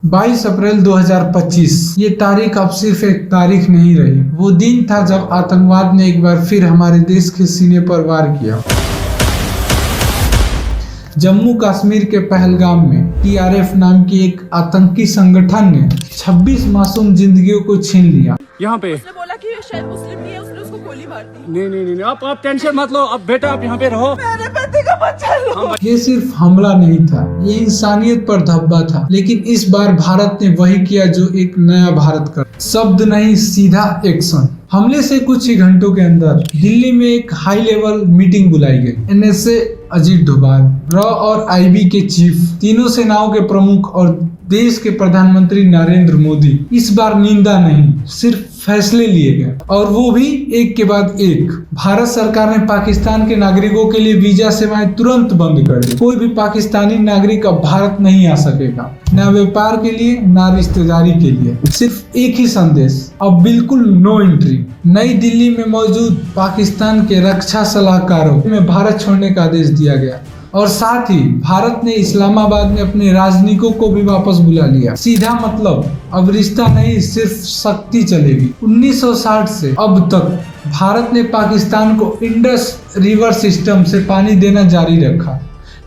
22 अप्रैल 2025 ये तारीख अब सिर्फ एक तारीख नहीं रही, वो दिन था जब आतंकवाद ने एक बार फिर हमारे देश के सीने पर वार किया। जम्मू कश्मीर के पहलगाम में TRF नाम की एक आतंकी संगठन ने 26 मासूम जिंदगियों को छीन लिया। यहाँ पे उसने बोला कि शायद मुस्लिम नहीं है, उसने उसको गोली मार दी। नहीं आप टेंशन मत लो। अब बेटा आप यहाँ पे रहो। मेरे पति का बच्चा लो। ये सिर्फ हमला नहीं था, ये इंसानियत पर धब्बा था। लेकिन इस बार भारत ने वही किया जो एक नया भारत कर, शब्द नहीं सीधा एक्शन। हमले से कुछ ही घंटों के अंदर दिल्ली में एक हाई लेवल मीटिंग बुलाई गई। NSA अजीत डोभाल, रॉ और IB के चीफ, तीनों सेनाओं के प्रमुख और देश के प्रधानमंत्री नरेंद्र मोदी इस बार निंदा नहीं, सिर्फ फैसले लिए गए, और वो भी एक के बाद एक। भारत सरकार ने पाकिस्तान के नागरिकों के लिए वीजा सेवाएं तुरंत बंद कर दी। कोई भी पाकिस्तानी नागरिक अब भारत नहीं आ सकेगा, न व्यापार के लिए न रिश्तेदारी के लिए। सिर्फ एक ही संदेश, अब बिल्कुल नो एंट्री। नई दिल्ली में मौजूद पाकिस्तान के रक्षा सलाहकारों में भारत छोड़ने का आदेश दिया गया, और साथ ही भारत ने इस्लामाबाद में अपने राजनयिकों को भी वापस बुला लिया। सीधा मतलब अब रिश्ता नहीं, सिर्फ शक्ति चलेगी। 1960 से अब तक भारत ने पाकिस्तान को इंडस रिवर सिस्टम से पानी देना जारी रखा,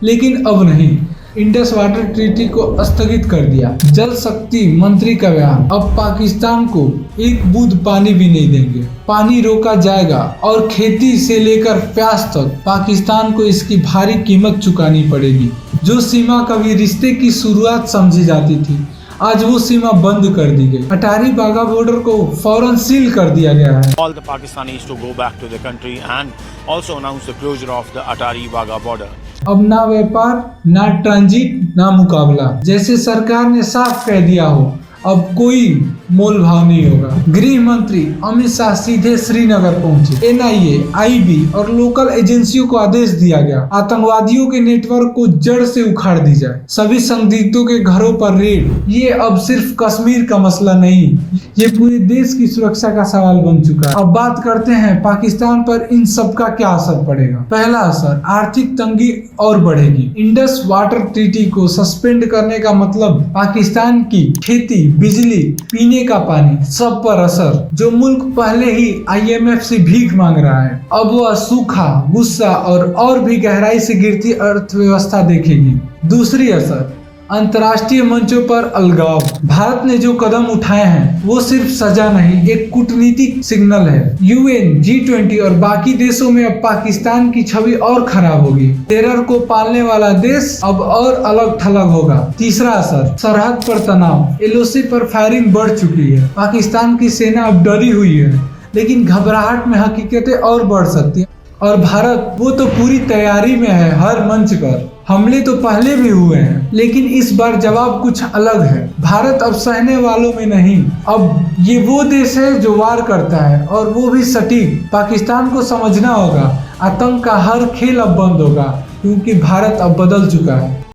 लेकिन अब नहीं। इंडस वाटर ट्रीटी को स्थगित कर दिया। जल शक्ति मंत्री का बयान, अब पाकिस्तान को एक बूंद पानी भी नहीं देंगे। पानी रोका जाएगा और खेती से लेकर प्याज तक पाकिस्तान को इसकी भारी कीमत चुकानी पड़ेगी। जो सीमा कभी रिश्ते की शुरुआत समझी जाती थी, आज वो सीमा बंद कर दी गई। अटारी वाघा बॉर्डर को फौरन सील कर दिया गया है। All the Pakistanis to go back to the country and also announce the closure of the Atari Wagah border. अब ना व्यापार, ना ट्रांजिट, ना मुकाबला। जैसे सरकार ने साफ कह दिया हो, अब कोई मोल भाव नहीं होगा। गृह मंत्री अमित शाह सीधे श्रीनगर पहुंचे। NIA, IB और लोकल एजेंसियों को आदेश दिया गया, आतंकवादियों के नेटवर्क को जड़ से उखाड़ दी जाए। सभी संदिग्धों के घरों पर रेड। ये अब सिर्फ कश्मीर का मसला नहीं, ये पूरे देश की सुरक्षा का सवाल बन चुका है। अब बात करते हैं पाकिस्तान पर इन सब का क्या असर पड़ेगा। पहला असर, आर्थिक तंगी और बढ़ेगी। इंडस वाटर ट्रीटी को सस्पेंड करने का मतलब पाकिस्तान की खेती, बिजली, पीने का पानी, सब पर असर। जो मुल्क पहले ही IMF से भीख मांग रहा है, अब वह सूखा, गुस्सा और भी गहराई से गिरती अर्थव्यवस्था देखेगी। दूसरी असर, अंतर्राष्ट्रीय मंचों पर अलगाव। भारत ने जो कदम उठाए हैं वो सिर्फ सजा नहीं, एक कूटनीतिक सिग्नल है। UN, G20 और बाकी देशों में अब पाकिस्तान की छवि और खराब होगी। टेरर को पालने वाला देश अब और अलग थलग होगा। तीसरा असर, सरहद पर तनाव। LOC पर फायरिंग बढ़ चुकी है। पाकिस्तान की सेना अब डरी हुई है, लेकिन घबराहट में हकीकतें और बढ़ सकती है। और भारत, वो तो पूरी तैयारी में है हर मंच पर। हमले तो पहले भी हुए हैं, लेकिन इस बार जवाब कुछ अलग है। भारत अब सहने वालों में नहीं, अब ये वो देश है जो वार करता है, और वो भी सटीक। पाकिस्तान को समझना होगा, आतंक का हर खेल अब बंद होगा, क्योंकि भारत अब बदल चुका है।